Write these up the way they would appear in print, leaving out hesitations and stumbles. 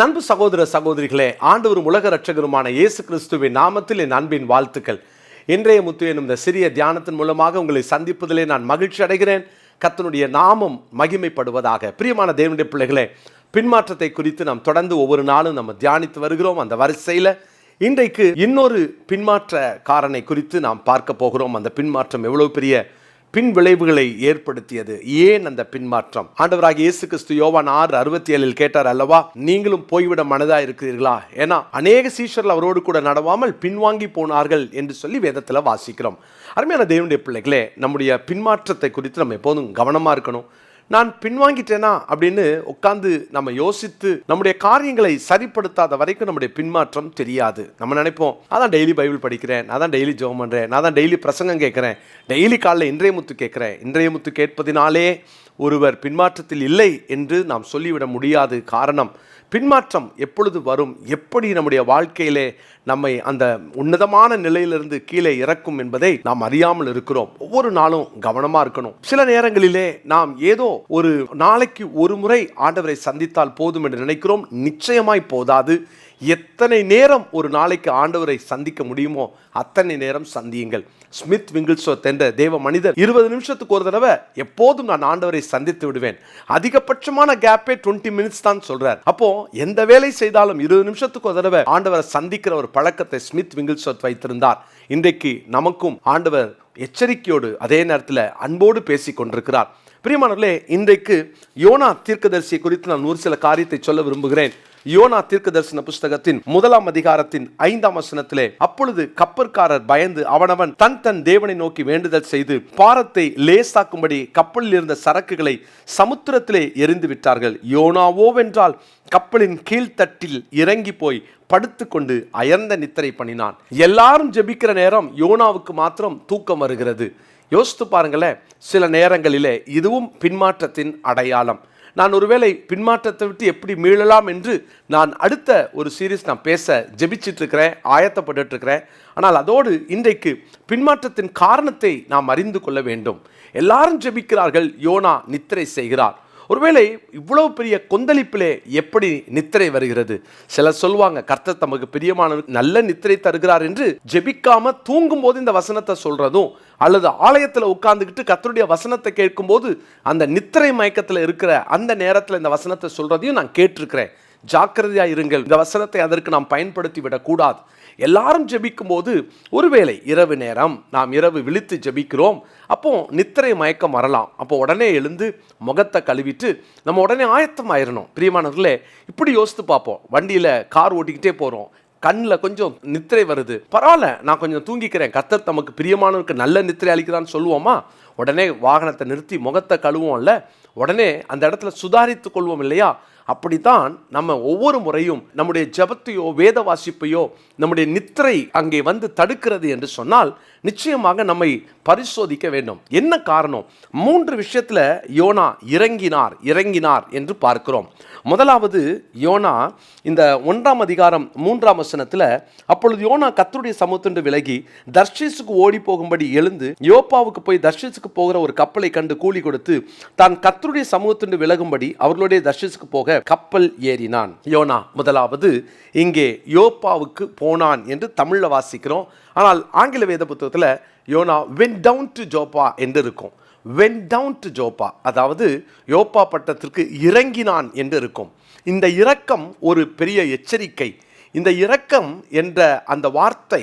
என் அன்பு சகோதர சகோதரிகளே, ஆண்டவரும் உலக இரட்சகருமான இயேசு கிறிஸ்துவின் நாமத்தில் என் அன்பின் வாழ்த்துக்கள். இன்றைய முத்து எனும் இந்த சிறிய தியானத்தின் மூலமாக உங்களை சந்திப்பதிலே நான் மகிழ்ச்சி அடைகிறேன். கர்த்தருடைய நாமம் மகிமைப்படுவதாக. பிரியமான தேவனுடைய பிள்ளைகளே, பின்மாற்றத்தை குறித்து நாம் தொடர்ந்து ஒவ்வொரு நாளும் நம்ம தியானித்து வருகிறோம். அந்த வரிசையில் இன்றைக்கு இன்னொரு பின்மாற்ற காரனை குறித்து நாம் பார்க்க போகிறோம். அந்த பின்மாற்றம் எவ்வளவு பெரிய பின் விளைவுகளை ஏற்படுத்தியது, ஏன் அந்த பின்மாற்றம்? ஆண்டவராகிய இயேசு கிறிஸ்து யோவான் 6:67 கேட்டார் அல்லவா, நீங்களும் போய்விட மனதா இருக்கிறீர்களா? ஏன்னா அநேக சீஷர்கள் அவரோடு கூட நடவாமல் பின்வாங்கி போனார்கள் என்று சொல்லி வேதத்தில் வாசிக்கிறோம். அருமையான தேவனுடைய பிள்ளைகளே, நம்முடைய பின்மாற்றத்தை குறித்து நம்ம எப்போதும் கவனமா இருக்கணும். நான் பின்வாங்கிட்டேனா அப்படின்னு உட்கார்ந்து நம்ம யோசித்து நம்முடைய காரியங்களை சரிப்படுத்தாத வரைக்கும் நம்முடைய பின்மாற்றம் தெரியாது. நம்ம நினைப்போம், அதான் டெய்லி பைபிள் படிக்கிறேன், நான் தான் டெய்லி ஜெபம் பண்ணுறேன், நான் தான் டெய்லி பிரசங்கம் கேட்குறேன், டெய்லி காலைல இன்றைய முத்து கேட்குறேன். இன்றைய முத்து கேட்பதினாலே ஒருவர் பின்மாற்றத்தில் இல்லை என்று நாம் சொல்லிவிட முடியாது. காரணம், பின்மாற்றம் எப்பொழுது வரும், எப்படி நம்முடைய வாழ்க்கையிலே நம்மை அந்த உன்னதமான நிலையிலிருந்து கீழே இறக்கும் என்பதை நாம் அறியாமல் இருக்கிறோம். ஒவ்வொரு நாளும் கவனமா இருக்கணும். சில நேரங்களிலே நாம் ஏதோ ஒரு நாளைக்கு ஒரு முறை ஆண்டவரை சந்தித்தால் போதும் என்று நினைக்கிறோம். நிச்சயமாய் போதாது. எத்தனை நேரம் ஒரு நாளைக்கு ஆண்டவரை சந்திக்க முடியுமோ அத்தனை நேரம் சந்தியுங்கள். ஸ்மித் விங்கிள்ஸ்வர்த் என்ற தேவ மனிதர் 20 நிமிஷத்துக்கு ஒரு தடவை எப்போதும் நான் ஆண்டவரை சந்தித்து விடுவேன். அதிகபட்சமான கேப்பே 20 மினிட்ஸ் தான் சொல்றார். அப்போ எந்த வேலை செய்தாலும் 20 நிமிஷத்துக்கு ஒரு தடவை ஆண்டவரை சந்திக்கிற ஒரு பழக்கத்தை ஸ்மித் விங்கிள்ஸ்வர்த் வைத்திருந்தார். இன்றைக்கு நமக்கும் ஆண்டவர் எச்சரிக்கையோடு அதே நேரத்தில் அன்போடு பேசி கொண்டிருக்கிறார். பிரியமானவர்களே, இன்றைக்கு யோனா தீர்க்கதரிசியை குறித்து நான் ஒரு சில காரியத்தை சொல்ல விரும்புகிறேன். யோனா தீர்க்க தரிசன புஸ்தகத்தின் 1 அதிகாரத்தின் 5 வசனத்திலே, அப்பொழுது கப்பற்காரர் பயந்து அவனவன் தன் தேவனை நோக்கி வேண்டுதல் செய்து பாரத்தை லேசாக்கும்படி கப்பலில் இருந்த சரக்குகளை சமுத்திரத்திலே எரிந்து விட்டார்கள். யோனாவோவென்றால் கப்பலின் கீழ்த்தட்டில் இறங்கி போய் படுத்துக்கொண்டு அயர்ந்த நித்திரை பண்ணினான். எல்லாரும் ஜெபிக்கிற நேரம் யோனாவுக்கு மாத்திரம் தூக்கம் வருகிறது. யோசித்து பாருங்களேன், சில நேரங்களிலே இதுவும் பின்மாற்றத்தின் அடையாளம். நான் ஒருவேளை பின்மாற்றத்தை விட்டு எப்படி மீளலாம் என்று நான் அடுத்த ஒரு சீரீஸ் நான் பேச ஜெபிச்சிட்டு இருக்கிறேன், ஆயத்தப்பட்டு இருக்கிறேன். ஆனால் அதோடு இன்றைக்கு பின்மாற்றத்தின் காரணத்தை நாம் அறிந்து கொள்ள வேண்டும். எல்லாரும் ஜெபிக்கிறார்கள், யோனா நித்திரை செய்கிறார். ஒருவேளை இவ்வளவு பெரிய கொந்தளிப்பிலே எப்படி நித்திரை வருகிறது? சிலர் சொல்லுவாங்க, கர்த்தர் தமக்கு பிரியமானவருக்கு நல்ல நித்திரை தருகிறார் என்று ஜெபிக்காம தூங்கும் போது இந்த வசனத்தை சொல்றதும், அல்லது ஆலயத்தில் உட்கார்ந்துக்கிட்டு கர்த்தருடைய வசனத்தை கேட்கும் போது அந்த நித்திரை மயக்கத்தில் இருக்கிற அந்த நேரத்தில் இந்த வசனத்தை சொல்றதையும் நான் கேட்டிருக்கிறேன். ஜாக்கிரதையா இருங்கள். இந்த வசனத்தை அதற்கு நாம் பயன்படுத்தி விடக்கூடாது. எல்லாரும் ஜெபிக்கும் போது ஒருவேளை இரவு நேரம் நாம் இரவு விழித்து ஜெபிக்கிறோம், அப்போ நித்திரை மயக்கம் வரலாம். அப்போ உடனே எழுந்து முகத்தை கழுவிட்டு நம்ம உடனே ஆயத்தம் ஆயிடணும். பிரியமானவர்களே, இப்படி யோசித்து பார்ப்போம். வண்டியில் கார் ஓட்டிக்கிட்டே போகிறோம், கண்ணில் கொஞ்சம் நித்திரை வருது, பரவாயில்ல நான் கொஞ்சம் தூங்கிக்கிறேன், கர்த்தர் தமக்கு பிரியமானவருக்கு நல்ல நித்திரை அளிக்கிறான்னு சொல்லுவோமா? உடனே வாகனத்தை நிறுத்தி முகத்தை கழுவோம்ல, உடனே அந்த இடத்துல சுதாரித்து கொள்வோம் இல்லையா? அப்படித்தான் நம்ம ஒவ்வொரு முறையும் நம்முடைய ஜெபத்தையோ வேத வாசிப்பையோ நம்முடைய நித்திரை அங்கே வந்து தடுக்கிறது என்று சொன்னால் நிச்சயமாக நம்மை பரிசோதிக்க வேண்டும். என்ன காரணம்? 3 விஷயத்தில் யோனா இறங்கினார் என்று பார்க்கிறோம். முதலாவது, யோனா இந்த 1 அதிகாரம் 3 வசனத்தில், அப்பொழுது யோனா கர்த்தருடைய சமூகத்திலிருந்து விலகி தர்ஷீசுக்கு ஓடி போகும்படி எழுந்து யோப்பாவுக்கு போய் தர்ஷீசுக்கு போகிற ஒரு கப்பலை கண்டு கூலி கொடுத்து தான் கர்த்தருடைய சமூகத்திலிருந்து விலகும்படி அவர்களுடைய தர்ஷீசுக்கு போக கப்பல் ஏறினான். யோனா முதலாவது இங்கே யோப்பாவுக்கு போனான் என்று தமிழ்ல வாசிக்கிறோம். ஆனால் ஆங்கில வேத புத்தகத்தில் YONO went down to Joppa என்று இருக்கும். went down to Joppa, அதாவது யோப்பா பட்டத்திற்கு இறங்கினான் என்று இருக்கும். இந்த இரக்கம் ஒரு பெரிய எச்சரிக்கை. இந்த இரக்கம் என்ற அந்த வார்த்தை,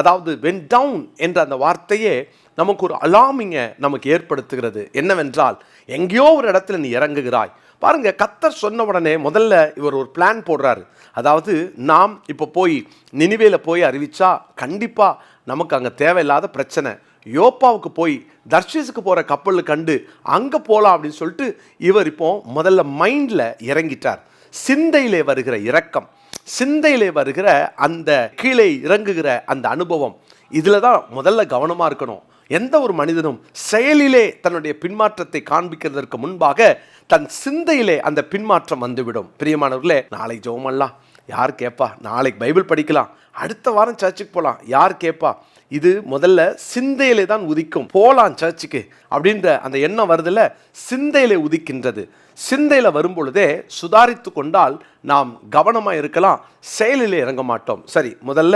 அதாவது went down என்ற அந்த வார்த்தையே நமக்கு ஒரு அலார்மிங்கை நமக்கு ஏற்படுத்துகிறது. என்னவென்றால், எங்கேயோ ஒரு இடத்துல நீ இறங்குகிறாய். பாருங்க, கர்த்தர் சொன்ன உடனே முதல்ல இவர் ஒரு பிளான் போடுறாரு. அதாவது நாம் இப்போ போய் நினிவேல போய் அறிவிச்சா கண்டிப்பா நமக்கு அங்கே தேவையில்லாத பிரச்சனை. யோப்பாவுக்கு போய் தர்ஷீசுக்கு போகிற கப்பல் கண்டு அங்கே போகலாம் அப்படின்னு சொல்லிட்டு இவர் இப்போ முதல்ல மைண்டில் இறங்கிட்டார். சிந்தையிலே வருகிற இரக்கம், சிந்தையிலே வருகிற அந்த கீழே இறங்குகிற அந்த அனுபவம், இதில் தான் முதல்ல கவனமாக இருக்கணும். எந்த ஒரு மனிதனும் செயலிலே தன்னுடைய பின்மாற்றத்தை காண்பிக்கிறதற்கு முன்பாக தன் சிந்தையிலே அந்த பின்மாற்றம் வந்துவிடும். பிரியமானவர்களே, நாளை ஜெபம் பண்ணலாம், யார் கேட்பா? நாளைக்கு பைபிள் படிக்கலாம், அடுத்த வாரம் சர்ச்சுக்கு போகலாம், யார் கேட்பா? இது முதல்ல சிந்தையிலே தான் உதிக்கும். போலாம் சர்ச்சுக்கு அப்படின்ற அந்த எண்ணம் வருதுல, சிந்தையிலே உதிக்கின்றது. சிந்தையில வரும் பொழுதே சுதாரித்து கொண்டால் நாம் கவனமாக இருக்கலாம், செயலிலே இறங்க மாட்டோம். சரி, முதல்ல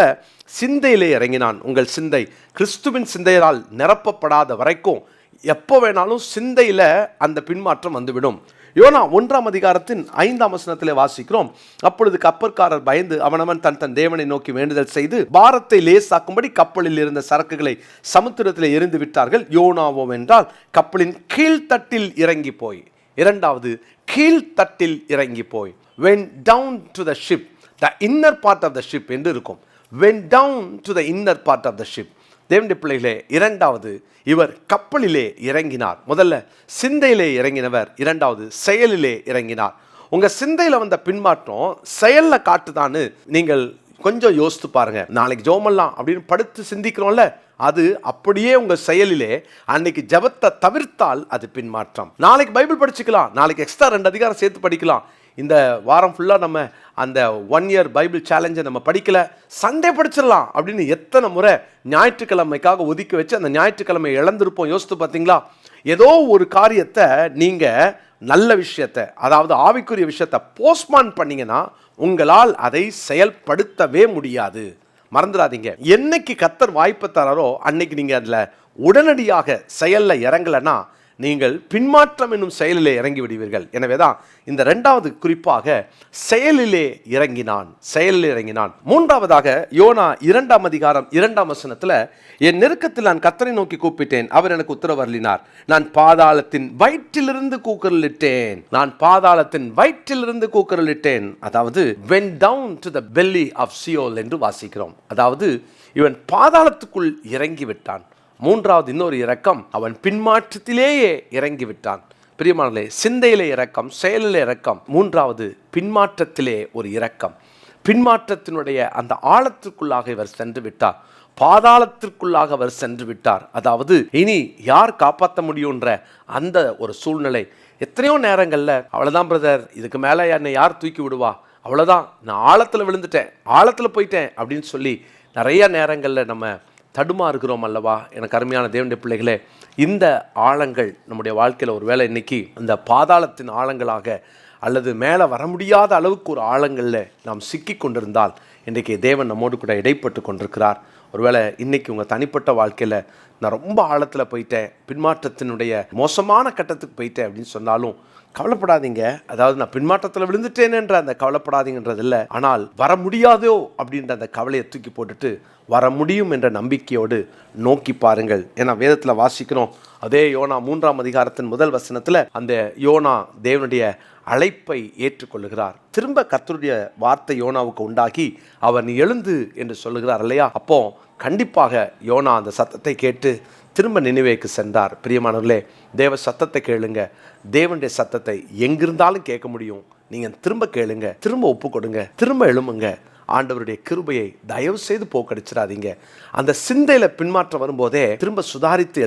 சிந்தையிலே இறங்கினான். உங்கள் சிந்தை கிறிஸ்துவின் சிந்தையால் நிரப்பப்படாத வரைக்கும் எப்போ வேணாலும் சிந்தையில் அந்த பின்மாற்றம் வந்துவிடும். யோனா 1:5 வாசிக்கிறோம். அப்பொழுது கப்பற்காரர் பயந்து அவனவன் தன் தேவனை நோக்கி வேண்டுதல் செய்து பாரத்தை லேசாக்கும்படி கப்பலில் இருந்த சரக்குகளை சமுத்திரத்தில் எறிந்து விட்டார்கள். யோனாவோ என்றால் கப்பலின் கீழ்த்தட்டில் இறங்கி போய், இரண்டாவது கீழ்த்தட்டில் இறங்கி போய், went down to the ship, the inner part of the ship என்று இருக்கும். went down to the inner part of the ship. தேவனுடைய பிள்ளைகளே, இரண்டாவது இவர் கப்பலிலே இறங்கினார். முதல்ல சிந்தையிலே இறங்கினவர், இரண்டாவது செயலிலே இறங்கினார். உங்கள் சிந்தையில் வந்த பின்மாற்றம் செயலில் காட்டுதான்னு நீங்கள் கொஞ்சம் யோசித்து பாருங்க. நாளைக்கு ஜோமெல்லாம் அப்படின்னு படுத்து சிந்திக்கிறோம்ல, அது அப்படியே உங்கள் செயலிலே அன்னைக்கு ஜெபத்தை தவிர்த்தால் அது பின்மாற்றம். நாளைக்கு பைபிள் படிச்சுக்கலாம், நாளைக்கு எக்ஸ்ட்ரா 2 அதிகாரம் சேர்த்து படிக்கலாம். இந்த வாரம் ஃபுல்லாக நம்ம அந்த 1 இயர் பைபிள் சேலஞ்சை நம்ம படிக்கலை, சண்டே படிச்சிடலாம் அப்படின்னு எத்தனை முறை ஞாயிற்றுக்கிழமைக்காக ஒதுக்கி வச்சு அந்த ஞாயிற்றுக்கிழமை இழந்திருப்போம். யோசித்து பார்த்தீங்களா? ஏதோ ஒரு காரியத்தை நீங்கள் நல்ல விஷயத்தை, அதாவது ஆவிக்குரிய விஷயத்தை போஸ்ட்மான் பண்ணீங்கன்னா உங்களால் அதை செயல்படுத்தவே முடியாது. மறந்துடாதீங்க, என்னைக்கு கர்த்தர் வாய்ப்பு தராரோ அன்னைக்கு நீங்கள் அதில் உடனடியாக செயலில் இறங்கலைன்னா நீங்கள் பின்மாற்றம் என்னும் செயலிலே இறங்கி விடுவீர்கள். எனவே தான் இந்த 2வது குறிப்பாக செயலிலே இறங்கினான், செயலிலே இறங்கினான். 3வதாக யோனா 2:2 என் நெருக்கத்தில் நான் கர்த்தரை நோக்கி கூப்பிட்டேன், அவர் எனக்கு உத்தரவு அருளினார். நான் பாதாளத்தின் வயிற்றிலிருந்து கூக்குரலிட்டேன், நான் பாதாளத்தின் வயிற்றிலிருந்து கூக்குரலிட்டேன். அதாவது went down to the belly of Sheol என்று வாசிக்கிறோம். அதாவது இவன் பாதாளத்துக்குள் இறங்கி விட்டான். 3வது இன்னொரு இரக்கம், அவன் பின்மாற்றத்திலேயே இறங்கி விட்டான். பிரியமானவர்களே, சிந்தையிலே இரக்கம், செயலிலே இரக்கம், 3வது பின்மாற்றத்திலே ஒரு இரக்கம். பின்மாற்றத்தினுடைய அந்த ஆழத்திற்குள்ளாக இவர் சென்று விட்டார், பாதாளத்திற்குள்ளாக அவர் சென்று விட்டார். அதாவது இனி யார் காப்பாற்ற முடியுன்ற அந்த ஒரு சூழ்நிலை. எத்தனையோ நேரங்களில் அவ்வளோதான் பிரதர், இதுக்கு மேலே என்னை யார் தூக்கி விடுவா, அவ்வளோதான் நான் ஆழத்தில் விழுந்துட்டேன், ஆழத்தில் போயிட்டேன் அப்படின்னு சொல்லி நிறைய நேரங்களில் நம்ம தடுமாறுகிறோம் அல்லவா? எனக்கு அருமையான தேவனுடைய பிள்ளைகளே, இந்த ஆழங்கள் நம்முடைய வாழ்க்கையில் ஒரு வேளை இன்னைக்கு இந்த பாதாளத்தின் ஆழங்களாக அல்லது மேலே வர முடியாத அளவுக்கு ஒரு ஆழங்களில் நாம் சிக்கி கொண்டிருந்தால் இன்றைக்கி தேவன் நம்மோடு கூட இடைப்பட்டு கொண்டிருக்கிறார். ஒருவேளை இன்றைக்கி உங்கள் தனிப்பட்ட வாழ்க்கையில் நான் ரொம்ப ஆழத்தில் போயிட்டேன், பின்மாற்றத்தினுடைய மோசமான கட்டத்துக்கு போயிட்டேன் அப்படின்னு சொன்னாலும் கவலைப்படாதீங்க. அதாவது நான் பின்மாற்றத்தில் விழுந்துட்டேனேன்ற அந்த கவலைப்படாதீங்கன்றது இல்லை, ஆனால் வர முடியாதோ அப்படின்ற அந்த கவலையை தூக்கி போட்டுட்டு வர முடியும் என்ற நம்பிக்கையோடு நோக்கி பாருங்கள். ஏன்னா வேதத்தில் வாசிக்கிறோம், அதே யோனா 3:1 அந்த யோனா தேவனுடைய அழைப்பை ஏற்றுக்கொள்ளுகிறார். திரும்ப கர்த்தருடைய வார்த்தை யோனாவுக்கு உண்டாகி அவர் நீ எழுந்து என்று சொல்லுகிறார் இல்லையா? அப்போ கண்டிப்பாக யோனா அந்த சத்தத்தை கேட்டு திரும்ப நினிவேக்கு சென்றார். பிரியமானவர்களே, தேவ சத்தத்தை கேளுங்க. தேவனுடைய சத்தத்தை எங்கிருந்தாலும் கேட்க முடியும். நீங்கள் திரும்ப கேளுங்க, திரும்ப ஒப்பு கொடுங்க, திரும்ப எழும்புங்க. ஆண்டவருடைய கிருபையை தயவு செய்து போக்கடிச்சிடாதீங்க. அந்த சிந்தையில் பின்மாற்றம் வரும்போதே திரும்ப சுதாரித்து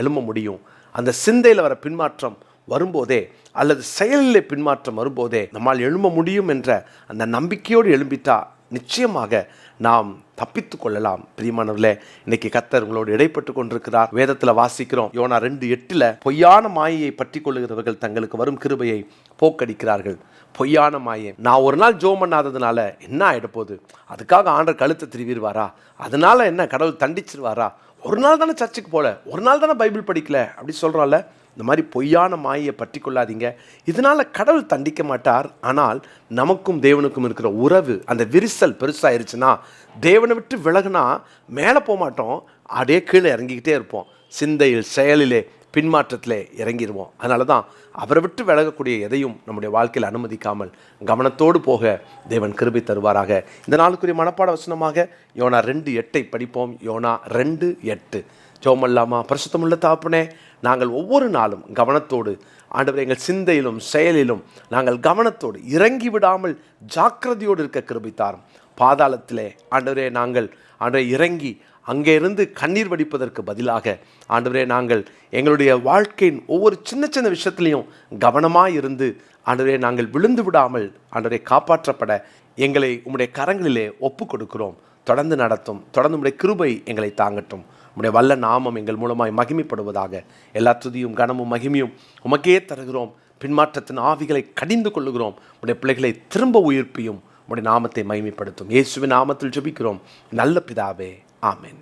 எழும்ப முடியும். அந்த சிந்தையில் வர பின்மாற்றம் வரும்போதே அல்லது செயலில் பின்மாற்றம் வரும்போதே நம்மால் எழும்ப முடியும் என்ற அந்த நம்பிக்கையோடு எழும்பிட்டா நிச்சயமாக நாம் தப்பித்து கொள்ளலாம். பிரியமானவர்களே, இன்னைக்கு கர்த்தர் உங்களோடு இடைப்பட்டு கொண்டிருக்கிறார். வேதத்தில் வாசிக்கிறோம், யோனா 2:8 பொய்யான மாயையை பற்றி கொள்ளுகிறவர்கள் தங்களுக்கு வரும் கிருபையை போக்கடிக்கிறார்கள். பொய்யான மாயை. நான் ஒரு நாள் ஜோம் பண்ணாததுனால என்ன ஆகிட போகுது, அதுக்காக ஆண்டவர் கழுத்தை திருவிடுவாரா, அதனால என்ன கடவுள் தண்டிச்சிருவாரா, ஒரு நாள் தானே சர்ச்சுக்கு போகல, ஒரு நாள் தானே பைபிள் படிக்கல அப்படி சொல்கிறோம்ல. இந்த மாதிரி பொய்யான மாயை பற்றி கொள்ளாதீங்க. இதனால் கடவுள் தண்டிக்க மாட்டார். ஆனால் நமக்கும் தேவனுக்கும் இருக்கிற உறவு அந்த விரிசல் பெருசாகிருச்சுன்னா தேவனை விட்டு விலகுனா மேலே போக மாட்டோம், அப்படியே கீழே இறங்கிக்கிட்டே இருப்போம். சிந்தையில் செயலிலே பின்மாற்றத்திலே இறங்கிடுவோம். அதனால தான் அவரை விட்டு விலகக்கூடிய எதையும் நம்முடைய வாழ்க்கையில் அனுமதிக்காமல் கவனத்தோடு போக தேவன் கிருபை தருவாராக. இந்த நாளுக்குரிய மனப்பாட வசனமாக யோனா 2:8 படிப்போம். யோனா 2:8. ஜெபமல்லாமா? பரிசுத்தமுள்ள தகப்பனே, நாங்கள் ஒவ்வொரு நாளும் கவனத்தோடு ஆண்டவரே எங்கள் சிந்தையிலும் செயலிலும் நாங்கள் கவனத்தோடு இறங்கி விடாமல் ஜாக்கிரதையோடு இருக்க கிருபை தாரும். பாதாளத்திலே ஆண்டவரே நாங்கள் இறங்கி அங்கே இருந்து கண்ணீர் வடிப்பதற்கு பதிலாக ஆண்டவரே நாங்கள் எங்களுடைய வாழ்க்கையின் ஒவ்வொரு சின்ன சின்ன விஷயத்துலையும் கவனமாக இருந்து ஆண்டவரே நாங்கள் விழுந்து விடாமல் ஆண்டவரே காப்பாற்றப்பட எங்களை உம்முடைய கரங்களிலே ஒப்பு கொடுக்கிறோம். தொடர்ந்து நடத்தும். தொடர்ந்து உம்முடைய கிருபை எங்களை தாங்கட்டும். உம்முடைய வல்ல நாமம் எங்கள் மூலமாய் மகிமைப்படுவதாக. எல்லா துதியும் கனமும் மகிமையும் உமக்கே தருகிறோம். பின்மாற்றத்தின் ஆவிகளை கடிந்து கொள்ளுகிறோம். உம்முடைய பிள்ளைகளை திரும்ப உயிர்ப்பியும். உம்முடைய நாமத்தை மகிமைப்படுத்தும். இயேசுவின் நாமத்தில் ஜெபிக்கிறோம் நல்ல பிதாவே, ஆமென்.